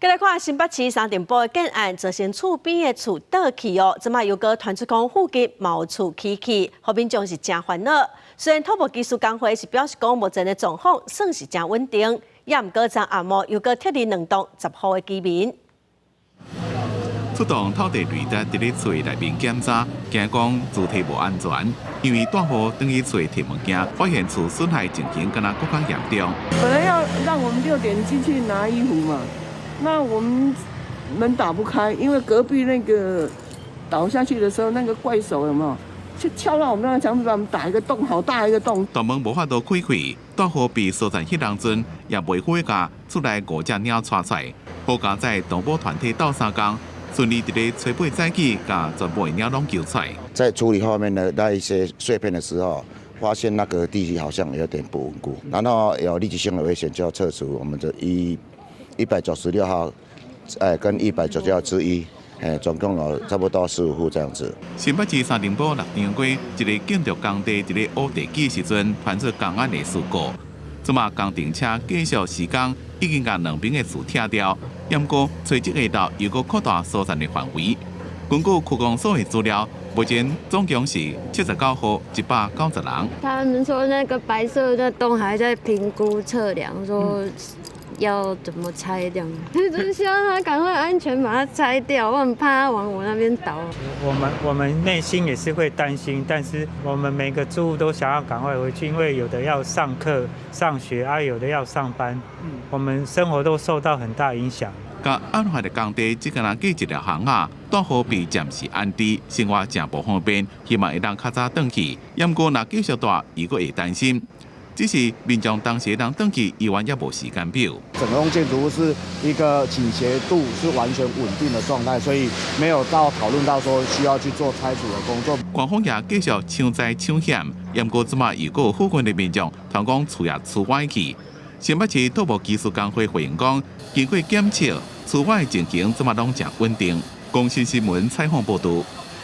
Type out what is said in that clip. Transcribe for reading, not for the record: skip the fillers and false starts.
再来看新北市三重埔的建案，则先厝边的厝倒去哦，即马又个传出讲附近冒厝起气，后面将是真烦恼。虽然土木技术工会是表示讲目前的状况算是真稳定，也毋过昨暗晡又个撤离2栋10户的居民。出动土地雷达伫咧厝内面检查，惊讲主体无安全，因为大户等于厝摕物件，发现厝损害情形敢若更加严重。本来要让我们6点进去拿衣服嘛，那我们门打不开，因为隔壁那个倒下去的时候，那个怪手有没有？就敲到我们那个墙壁，把我们打一个洞，好大一个洞。大门无法度开开，大户被所在迄当阵也未回家，厝内5只鸟窜出来，好佳在动保团体斗3工。顺利伫咧吹背早起，把全部的鸟拢救出来。在处理后面的那一些碎片的时候，发现那个地基好像有点不稳固，然后有立即性的危险，就要撤除我们的196号，跟190号之一，总共有差不多15户这样子。新北市三重埔6年过，一个建筑工地伫咧挖地基时阵，传出工案的事故。即马工程车继续施工，已经将2边的厝拆掉。不过，垂直下道又搁扩大疏散的范围。根据区公所的资料，目前总共是79户190人。他们说那个白色的洞还在评估测量，说要怎么拆掉。就是希望他赶快安全把它拆掉，我很怕它往我那边倒。我们内心也是会担心，但是我们每个住户都想要赶快回去，因为有的要上课、上学，有的要上班，我们生活都受到很大影响。甲安坏的工地只敢若过一条巷仔，大户被暂时安置，生活正不方便，希望会当较早转去。不过若继续大，伊阁会担心。只是民众当时当转去，医院也无时间表。整栋建筑物是一个倾斜度是完全稳定的状态，所以没有到讨论到说需要去做拆除的工作。官方也继续抢灾抢险，不过即马又有附近的民众通讲厝也厝歪去。新北市土木技术工会回应讲，经过检测，厝外情形即马拢正稳定。公视新闻采访报道。